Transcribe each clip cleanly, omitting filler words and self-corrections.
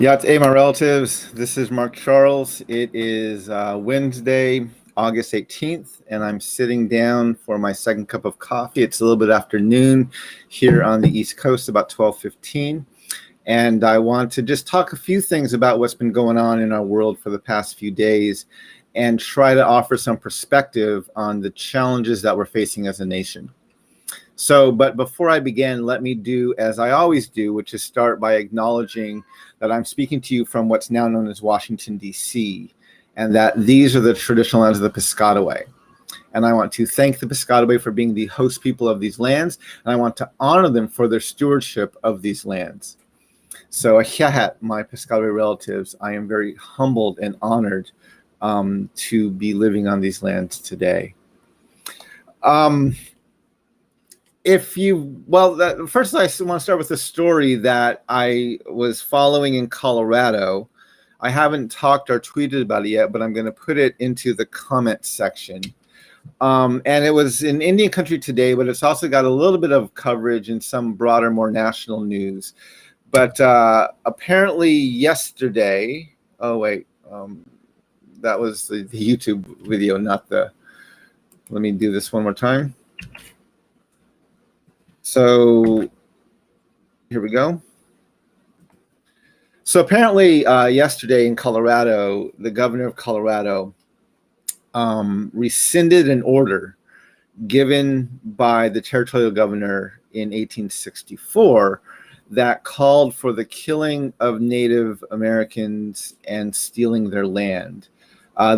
Yeah, it's my relatives. This is Mark Charles. It is Wednesday, August 18th, and I'm sitting down for my second cup of coffee. It's a little bit after noon here on the East Coast, about 12:15. And I want to just talk a few things about what's been going on in our world for the past few days and try to offer some perspective on the challenges that we're facing as a nation. But before I begin, let me do as I always do, which is start by acknowledging that I'm speaking to you from what's now known as Washington, D.C., and that these are the traditional lands of the Piscataway. And I want to thank the Piscataway for being the host people of these lands, and I want to honor them for their stewardship of these lands. So, Ahiahat, my Piscataway relatives, I am very humbled and honored to be living on these lands today. First I want to start with a story that I was following in Colorado. I haven't talked or tweeted about it yet, but I'm going to put it into the comment section. And it was in Indian country today, but it's also got a little bit of coverage in some broader, more national news. But apparently yesterday, that was the YouTube video, not the, let me do this one more time. So here we go. So apparently yesterday in Colorado, the governor of Colorado rescinded an order given by the territorial governor in 1864 that called for the killing of Native Americans and stealing their land.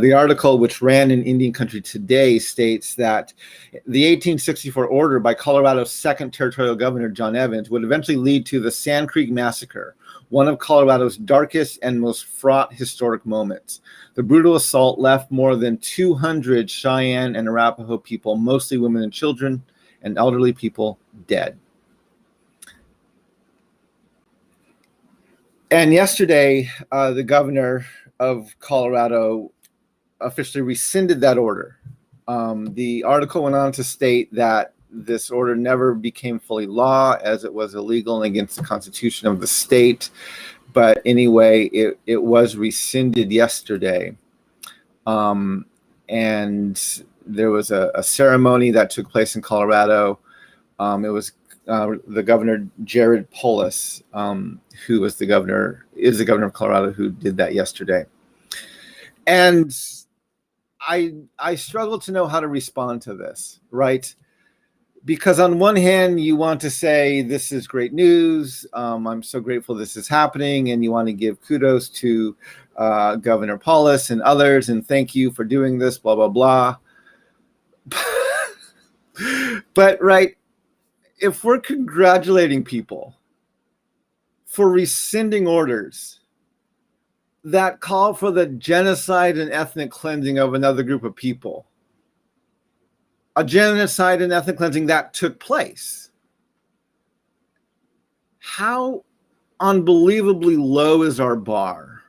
The article, which ran in Indian Country Today, states that the 1864 order by Colorado's second territorial governor, John Evans, would eventually lead to the Sand Creek Massacre, one of Colorado's darkest and most fraught historic moments. The brutal assault left more than 200 Cheyenne and Arapaho people, mostly women and children and elderly people, dead. And yesterday, the governor of Colorado officially rescinded that order. The article went on to state that this order never became fully law, as it was illegal and against the Constitution of the state. But anyway, it was rescinded yesterday. And there was a ceremony that took place in Colorado. It was the governor, Jared Polis, who is the governor of Colorado, who did that yesterday. And I struggle to know how to respond to this, right? Because on one hand, you want to say, this is great news. I'm so grateful this is happening. And you want to give kudos to Governor Polis and others. And thank you for doing this, blah, blah, blah. But, right, if we're congratulating people for rescinding orders that call for the genocide and ethnic cleansing of another group of people, a genocide and ethnic cleansing that took place, how unbelievably low is our bar,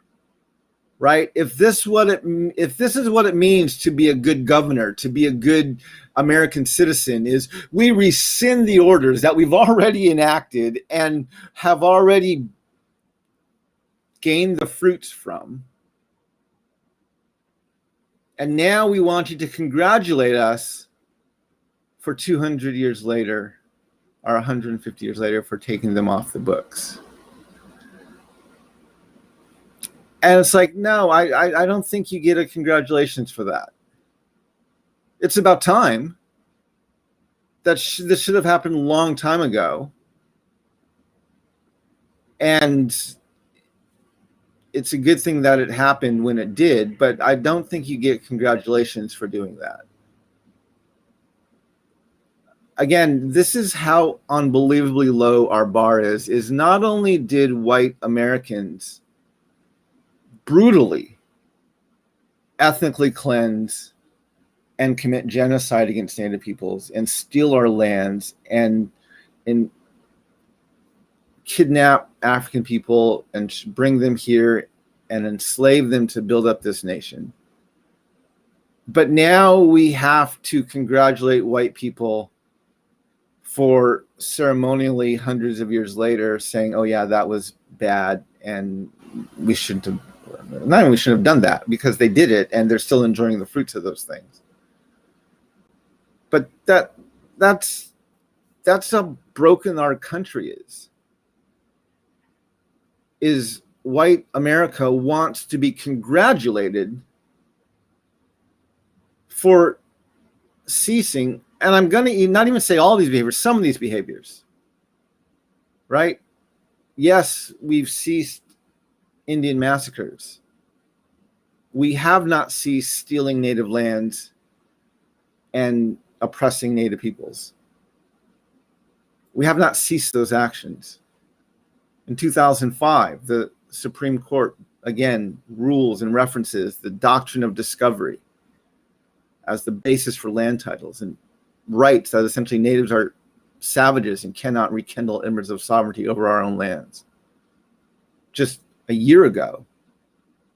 right? If this is what it means to be a good governor, to be a good American citizen, is we rescind the orders that we've already enacted and have already gain the fruits from. And now we want you to congratulate us for 200 years later, or 150 years later, for taking them off the books. And it's like, no, I don't think you get a congratulations for that. It's about time. This should have happened a long time ago. And it's a good thing that it happened when it did, but I don't think you get congratulations for doing that. Again, this is how unbelievably low our bar is not only did white Americans brutally ethnically cleanse and commit genocide against Native peoples and steal our lands and kidnap African people and bring them here and enslave them to build up this nation. But now we have to congratulate white people for ceremonially hundreds of years later saying, oh yeah, that was bad and we shouldn't have. Not even we shouldn't have done that, because they did it and they're still enjoying the fruits of those things. But that's how broken our country is white America wants to be congratulated for ceasing, and I'm going to not even say all these behaviors, some of these behaviors, right? Yes, we've ceased Indian massacres. We have not ceased stealing native lands and oppressing native peoples. We have not ceased those actions. In 2005, the Supreme Court, again, rules and references the doctrine of discovery as the basis for land titles and rights that essentially natives are savages and cannot rekindle embers of sovereignty over our own lands. Just a year ago,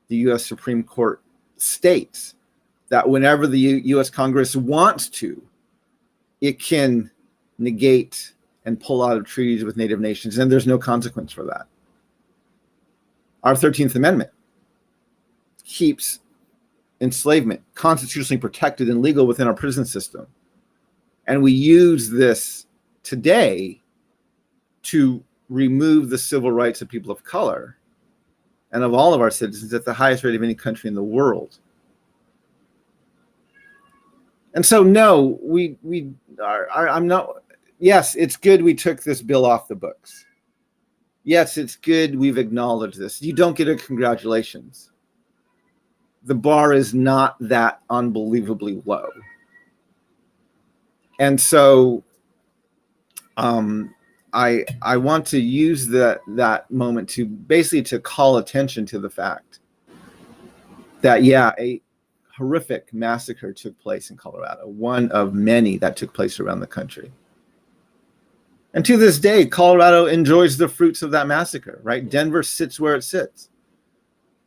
the U.S. Supreme Court states that whenever the U.S. Congress wants to, it can negate and pull out of treaties with native nations, and there's no consequence for that. Our 13th Amendment keeps enslavement constitutionally protected and legal within our prison system. And we use this today to remove the civil rights of people of color and of all of our citizens at the highest rate of any country in the world. And so, no, I'm not. Yes, it's good we took this bill off the books. Yes, it's good we've acknowledged this. You don't get a congratulations. The bar is not that unbelievably low. And so I want to use that moment to basically to call attention to the fact that, yeah, a horrific massacre took place in Colorado, one of many that took place around the country. And to this day, Colorado enjoys the fruits of that massacre, right? Denver sits where it sits.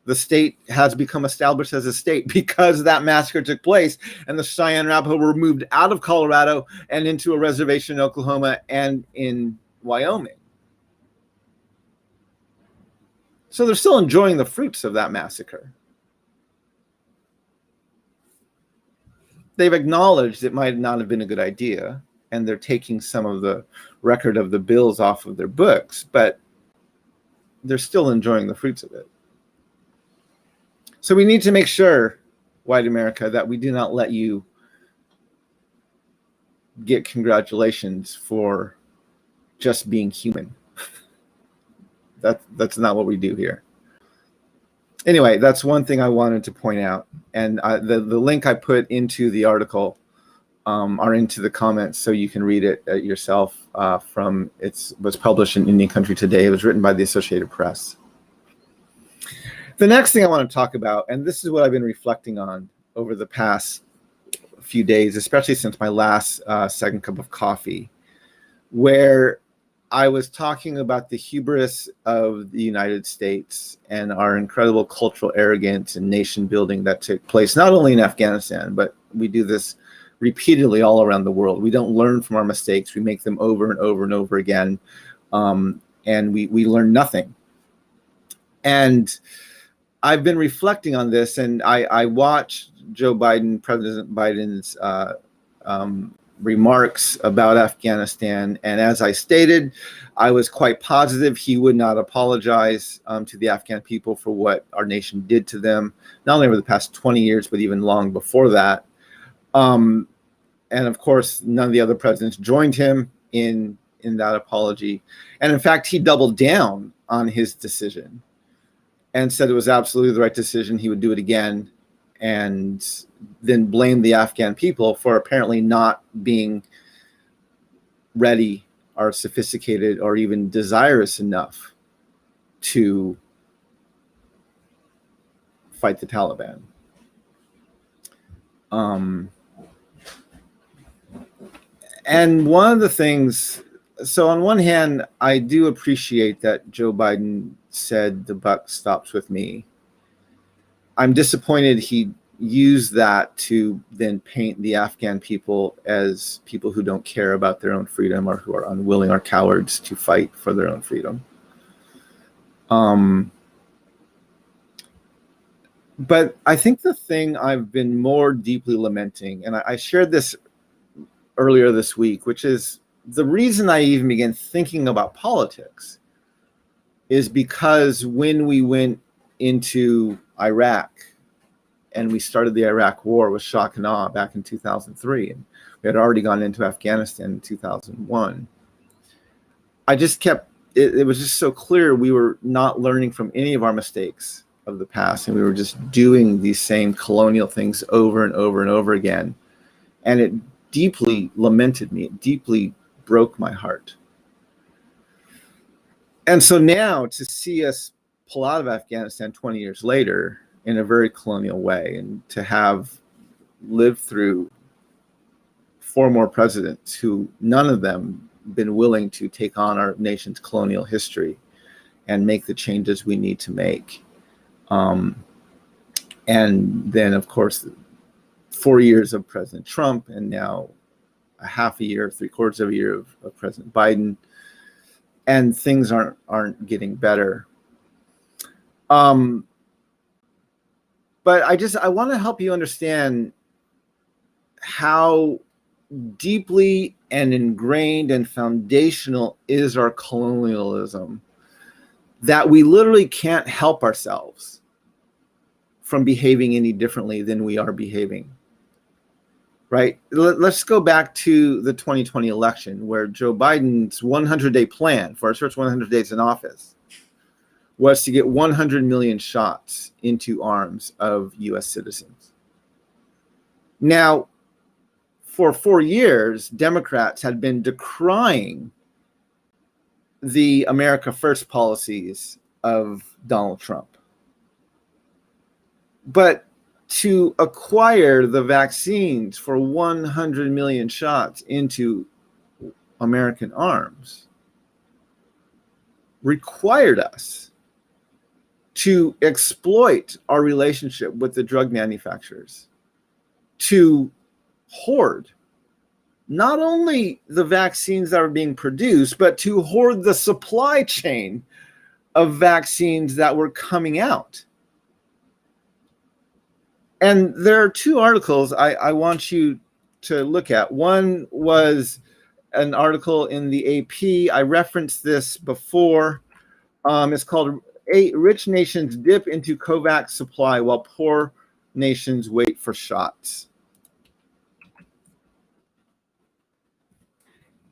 The state has become established as a state because that massacre took place, and the Cheyenne Arapaho were moved out of Colorado and into a reservation in Oklahoma and in Wyoming. So they're still enjoying the fruits of that massacre. They've acknowledged it might not have been a good idea, and they're taking some of the record of the bills off of their books, but they're still enjoying the fruits of it. So we need to make sure, white America, that we do not let you get congratulations for just being human. That's not what we do here. Anyway, that's one thing I wanted to point out. And the link I put into the article are into the comments, so you can read it yourself. Was published in Indian Country Today. It was written by the Associated Press. The next thing I want to talk about, and this is what I've been reflecting on over the past few days, especially since my last second cup of coffee, where I was talking about the hubris of the United States and our incredible cultural arrogance and nation building that took place, not only in Afghanistan, but we do this repeatedly all around the world. We don't learn from our mistakes. We make them over and over and over again, and we learn nothing. And I've been reflecting on this, and I watched President Biden's remarks about Afghanistan, and as I stated, I was quite positive he would not apologize to the Afghan people for what our nation did to them, not only over the past 20 years, but even long before that. And of course, none of the other presidents joined him in that apology. And in fact, he doubled down on his decision and said it was absolutely the right decision. He would do it again, and then blamed the Afghan people for apparently not being ready or sophisticated or even desirous enough to fight the Taliban. And one of the things, so on one hand, I do appreciate that Joe Biden said the buck stops with me. I'm disappointed he used that to then paint the Afghan people as people who don't care about their own freedom or who are unwilling or cowards to fight for their own freedom. But I think the thing I've been more deeply lamenting, and I shared this earlier this week, which is the reason I even began thinking about politics is because when we went into Iraq and we started the Iraq war with shock and awe back in 2003, and we had already gone into Afghanistan in 2001, I just kept, it was just so clear we were not learning from any of our mistakes of the past, and we were just doing these same colonial things over and over and over again. And it deeply lamented me. It deeply broke my heart. And so now to see us pull out of Afghanistan 20 years later in a very colonial way, and to have lived through 4 more presidents who none of them been willing to take on our nation's colonial history and make the changes we need to make. And then, of course, 4 years of President Trump, and now a half a year, 3/4 of a year of President Biden, and things aren't getting better. But I want to help you understand how deeply and ingrained and foundational is our colonialism that we literally can't help ourselves from behaving any differently than we are behaving, right? Let's go back to the 2020 election, where Joe Biden's 100-day plan for his first 100 days in office was to get 100 million shots into arms of US citizens. Now, for 4 years, Democrats had been decrying the America First policies of Donald Trump. But to acquire the vaccines for 100 million shots into American arms required us to exploit our relationship with the drug manufacturers, to hoard not only the vaccines that are being produced, but to hoard the supply chain of vaccines that were coming out. And there are 2 articles I want you to look at. One was an article in the AP. I referenced this before. It's called Rich Nations Dip into COVAX Supply While Poor Nations Wait for Shots.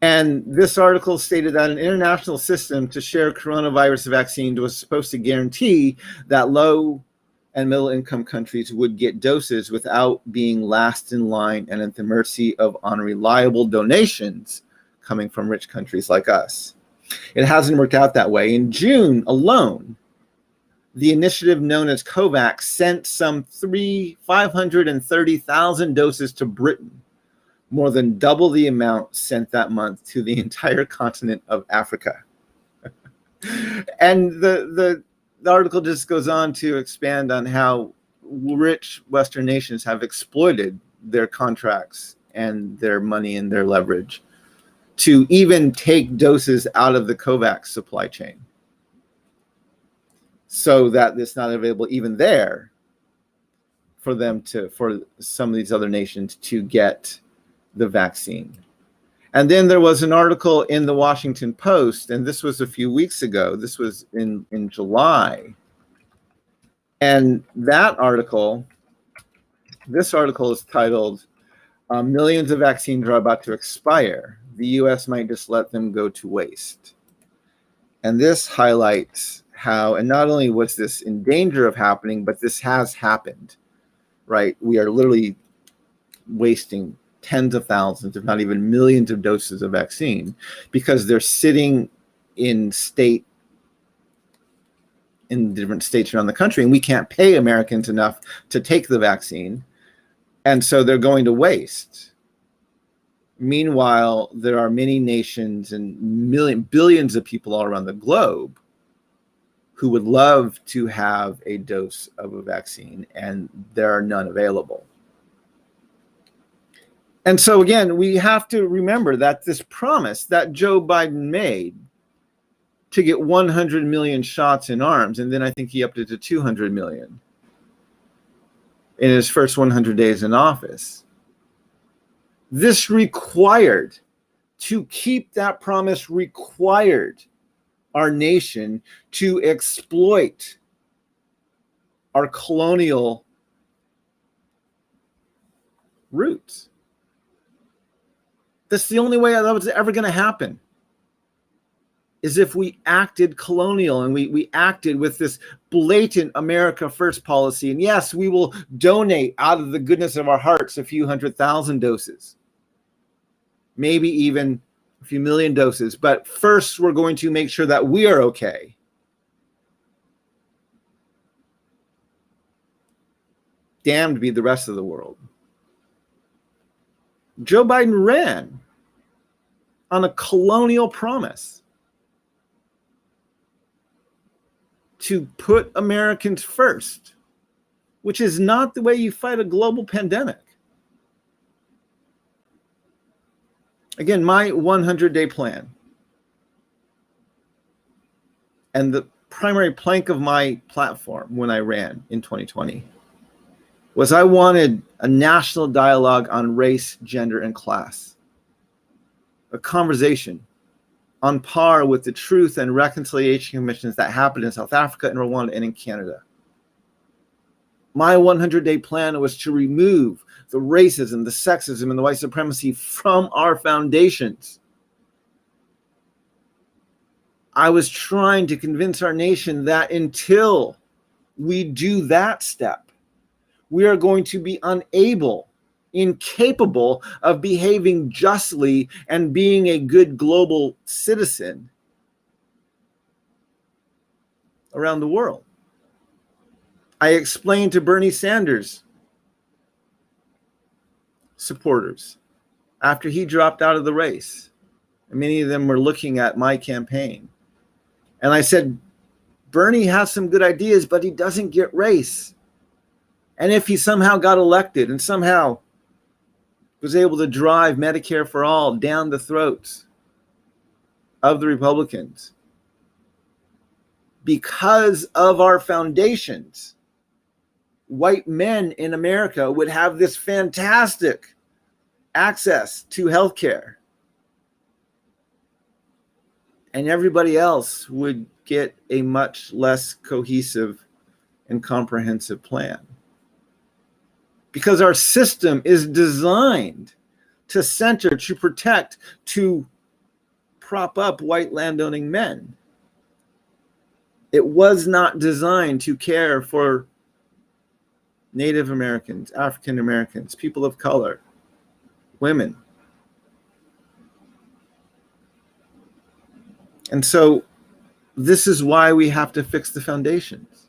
And this article stated that an international system to share coronavirus vaccine was supposed to guarantee that low and middle income countries would get doses without being last in line and at the mercy of unreliable donations coming from rich countries like us. It hasn't worked out that way. In June alone, the initiative known as COVAX sent some 530,000 doses to Britain, more than double the amount sent that month to the entire continent of Africa. And the article just goes on to expand on how rich Western nations have exploited their contracts and their money and their leverage to even take doses out of the COVAX supply chain, so that it's not available even there for some of these other nations to get the vaccine. And then there was an article in the Washington Post, and this was a few weeks ago. This was in July. And this article is titled, Millions of Vaccines Are About to Expire. The U.S. might just let them go to waste. And this highlights how, and not only was this in danger of happening, but this has happened, right? We are literally wasting tens of thousands, if not even millions of doses of vaccine because they're sitting in different states around the country, and we can't pay Americans enough to take the vaccine. And so they're going to waste. Meanwhile, there are many nations and billions of people all around the globe who would love to have a dose of a vaccine, and there are none available. And so again, we have to remember that this promise that Joe Biden made to get 100 million shots in arms, and then I think he upped it to 200 million in his first 100 days in office. This required, to keep that promise, required our nation to exploit our colonial roots. That's the only way that was ever going to happen, is if we acted colonial and we acted with this blatant America First policy. And yes, we will donate out of the goodness of our hearts a few 100,000 doses, maybe even a few million doses. But first, we're going to make sure that we are okay. Damned be the rest of the world. Joe Biden ran on a colonial promise to put Americans first, which is not the way you fight a global pandemic. Again, my 100-day plan and the primary plank of my platform when I ran in 2020 was I wanted a national dialogue on race, gender, and class. A conversation on par with the Truth and Reconciliation Commissions that happened in South Africa and Rwanda and in Canada. My 100-day plan was to remove the racism, the sexism, and the white supremacy from our foundations. I was trying to convince our nation that until we do that step, we are going to be incapable of behaving justly and being a good global citizen around the world. I explained to Bernie Sanders supporters after he dropped out of the race, and many of them were looking at my campaign, and I said, Bernie has some good ideas, but he doesn't get race. And if he somehow got elected and somehow was able to drive Medicare for all down the throats of the Republicans because of our foundations, white men in America would have this fantastic access to health care, and everybody else would get a much less cohesive and comprehensive plan. Because our system is designed to center, to protect, to prop up white landowning men. It was not designed to care for Native Americans, African Americans, people of color, women. And so this is why we have to fix the foundations,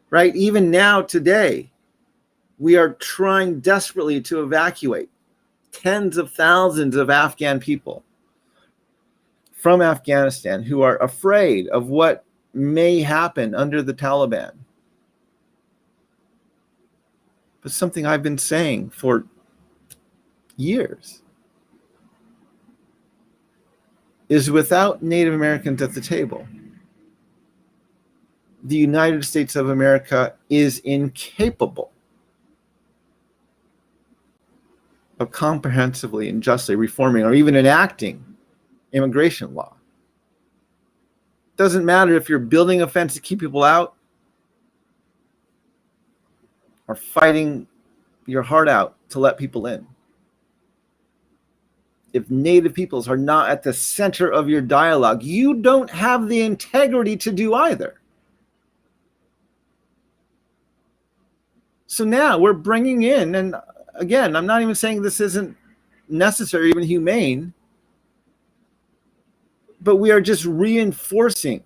right? Even now, today, we are trying desperately to evacuate tens of thousands of Afghan people from Afghanistan who are afraid of what may happen under the Taliban. But something I've been saying for years is without Native Americans at the table, the United States of America is incapable of comprehensively and justly reforming or even enacting immigration law. Doesn't matter if you're building a fence to keep people out or fighting your heart out to let people in. If Native peoples are not at the center of your dialogue, you don't have the integrity to do either. So now we're bringing in, and again, I'm not even saying this isn't necessary, even humane, but we are just reinforcing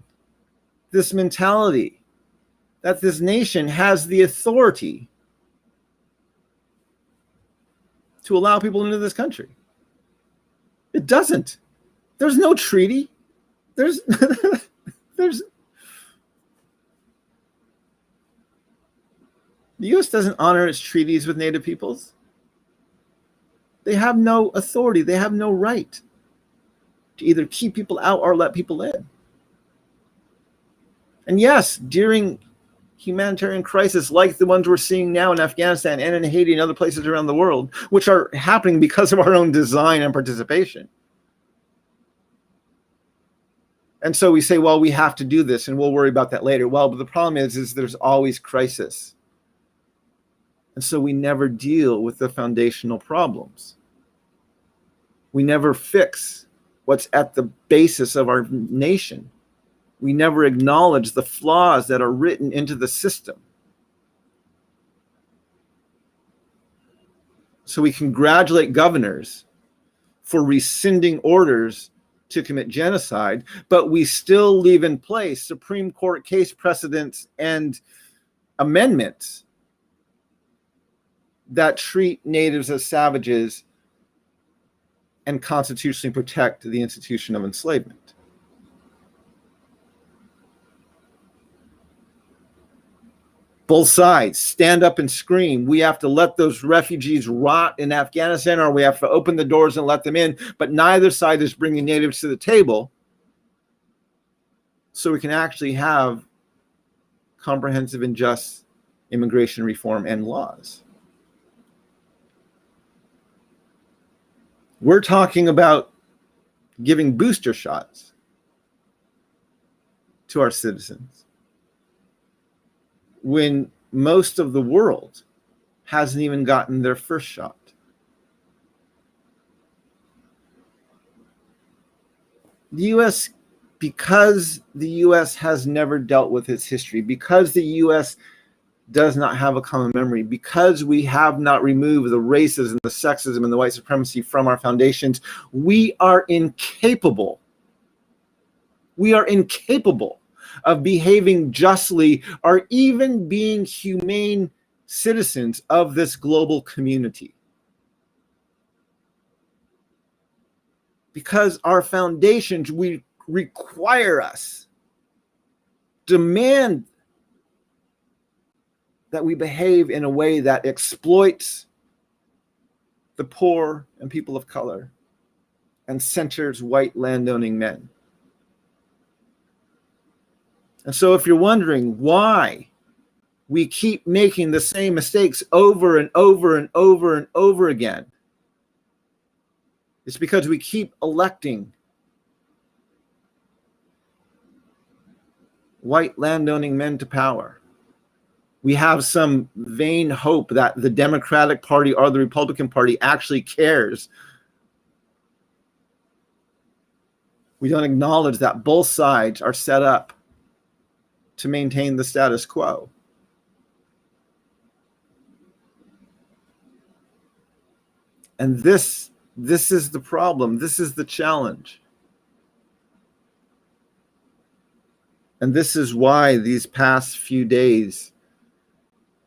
this mentality that this nation has the authority to allow people into this country. It doesn't. There's no treaty. There's the U.S. doesn't honor its treaties with Native peoples. They have no authority. They have no right to either keep people out or let people in. And yes, during humanitarian crisis like the ones we're seeing now in Afghanistan and in Haiti and other places around the world, which are happening because of our own design and participation. And so we say, well, we have to do this and we'll worry about that later. Well, but the problem is there's always crisis. And so we never deal with the foundational problems. We never fix what's at the basis of our nation. We never acknowledge the flaws that are written into the system. So we congratulate governors for rescinding orders to commit genocide, but we still leave in place Supreme Court case precedents and amendments that treat natives as savages and constitutionally protect the institution of enslavement. Both sides stand up and scream, we have to let those refugees rot in Afghanistan, or we have to open the doors and let them in. But neither side is bringing natives to the table so we can actually have comprehensive and just immigration reform and laws. We're talking about giving booster shots to our citizens when most of the world hasn't even gotten their first shot. The U.S., because the U.S. has never dealt with its history, because the U.S. does not have a common memory, because we have not removed the racism, the sexism, and the white supremacy from our foundations, we are incapable of behaving justly or even being humane citizens of this global community. Because our foundations, we require us, demand that we behave in a way that exploits the poor and people of color and centers white landowning men. And so if you're wondering why we keep making the same mistakes over and over and over and over again, it's because we keep electing white landowning men to power. We have some vain hope that the Democratic Party or the Republican Party actually cares. We don't acknowledge that both sides are set up to maintain the status quo. And this is the problem. This is the challenge. And this is why these past few days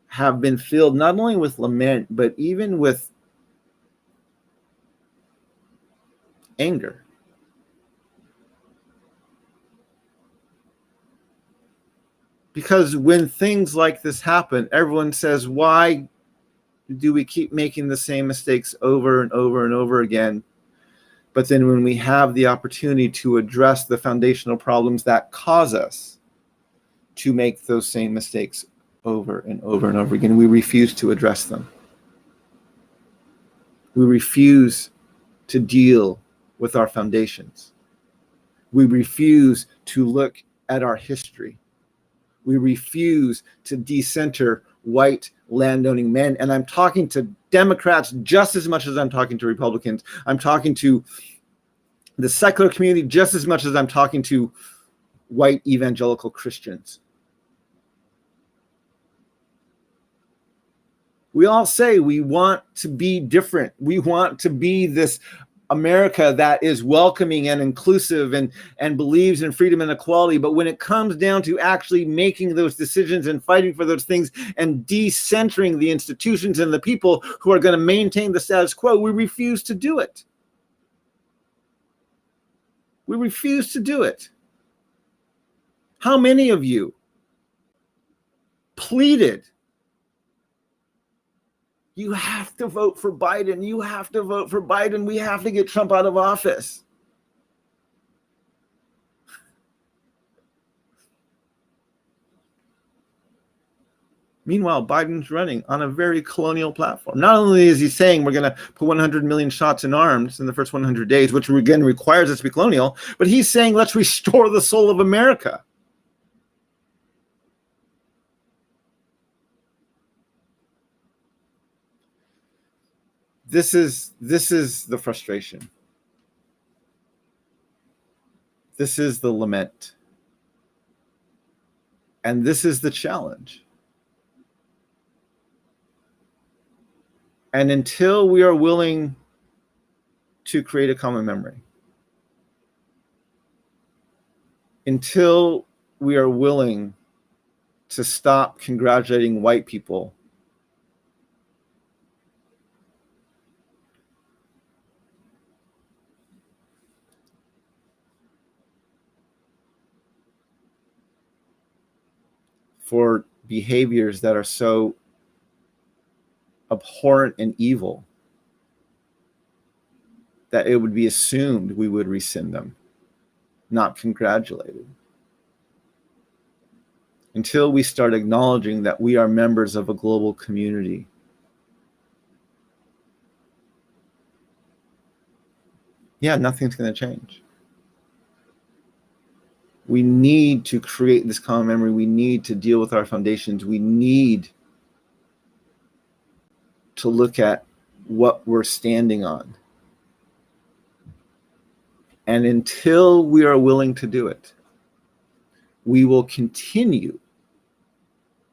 have been filled not only with lament, but even with anger. Because when things like this happen, everyone says, why do we keep making the same mistakes over and over and over again? But then when we have the opportunity to address the foundational problems that cause us to make those same mistakes over and over and over again, we refuse to address them. We refuse to deal with our foundations. We refuse to look at our history. We refuse to decenter white landowning men. And I'm talking to Democrats just as much as I'm talking to Republicans. I'm talking to the secular community just as much as I'm talking to white evangelical Christians. We all say we want to be different. We want to be this America that is welcoming and inclusive and believes in freedom and equality. But when it comes down to actually making those decisions and fighting for those things and decentering the institutions and the people who are going to maintain the status quo, we refuse to do it. We refuse to do it. How many of you pleaded, you have to vote for Biden. You have to vote for Biden. We have to get Trump out of office. Meanwhile, Biden's running on a very colonial platform. Not only is he saying we're going to put 100 million shots in arms in the first 100 days, which again requires us to be colonial, but he's saying let's restore the soul of America. This is the frustration. This is the lament. And this is the challenge. And until we are willing to create a common memory, until we are willing to stop congratulating white people for behaviors that are so abhorrent and evil that it would be assumed we would rescind them, not congratulated. Until we start acknowledging that we are members of a global community, nothing's going to change. We need to create this common memory. We need to deal with our foundations. We need to look at what we're standing on. And until we are willing to do it, we will continue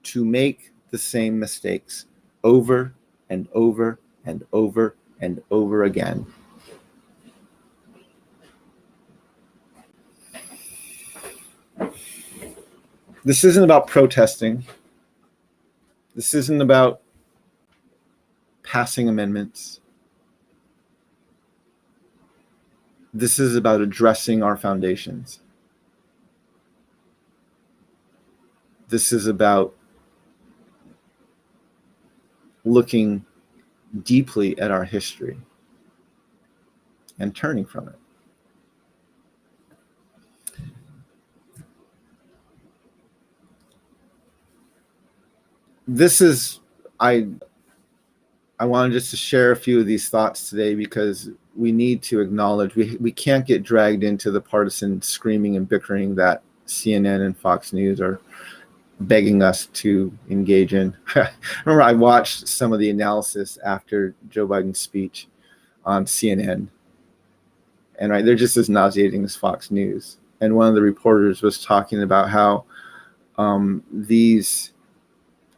to make the same mistakes over and over and over and over again. This isn't about protesting. This isn't about passing amendments. This is about addressing our foundations. This is about looking deeply at our history and turning from it. This is, I wanted just to share a few of these thoughts today because we need to acknowledge we can't get dragged into the partisan screaming and bickering that CNN and Fox News are begging us to engage in. Remember, I watched some of the analysis after Joe Biden's speech on CNN, and they're just as nauseating as Fox News. And one of the reporters was talking about how these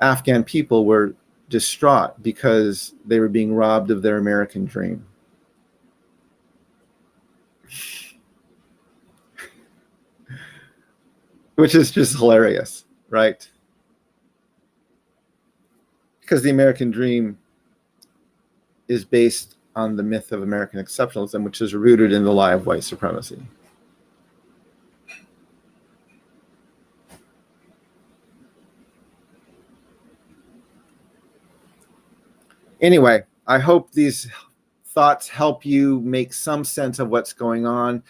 Afghan people were distraught because they were being robbed of their American dream. Which is just hilarious, right? Because the American dream is based on the myth of American exceptionalism, which is rooted in the lie of white supremacy. Anyway, I hope these thoughts help you make some sense of what's going on.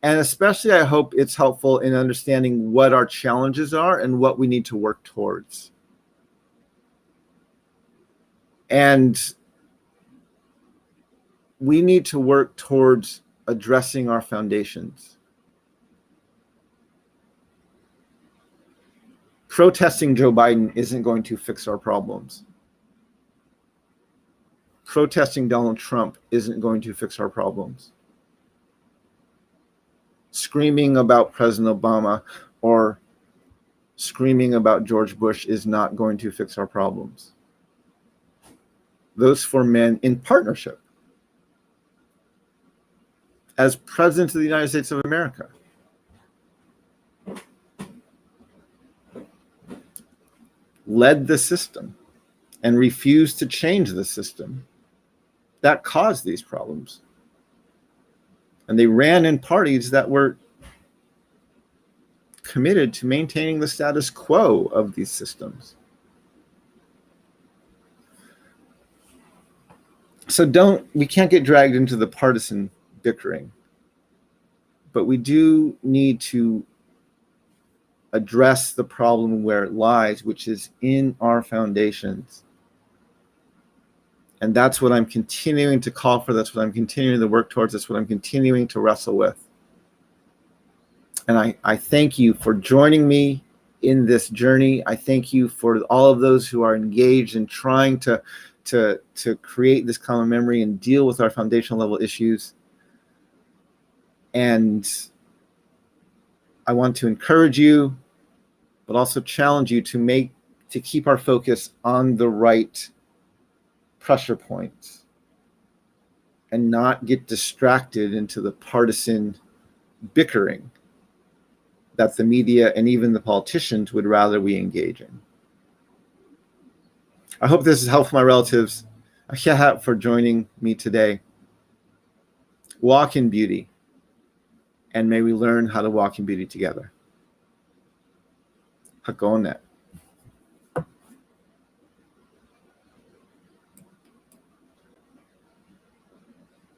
And especially, I hope it's helpful in understanding what our challenges are and what we need to work towards. And we need to work towards addressing our foundations. Protesting Joe Biden isn't going to fix our problems. Protesting Donald Trump isn't going to fix our problems. Screaming about President Obama or screaming about George Bush is not going to fix our problems. Those four men in partnership as presidents of the United States of America led the system and refused to change the system that caused these problems. And they ran in parties that were committed to maintaining the status quo of these systems. So we can't get dragged into the partisan bickering, but we do need to address the problem where it lies, which is in our foundations. And that's what I'm continuing to call for. That's what I'm continuing to work towards. That's what I'm continuing to wrestle with. And I thank you for joining me in this journey. I thank you for all of those who are engaged in trying to create this common memory and deal with our foundational level issues. And I want to encourage you, but also challenge you to keep our focus on the right pressure points and not get distracted into the partisan bickering that the media and even the politicians would rather we engage in. I hope this is helpful, my relatives. Ahiya for joining me today. Walk in beauty, and may we learn how to walk in beauty together. Hakonet.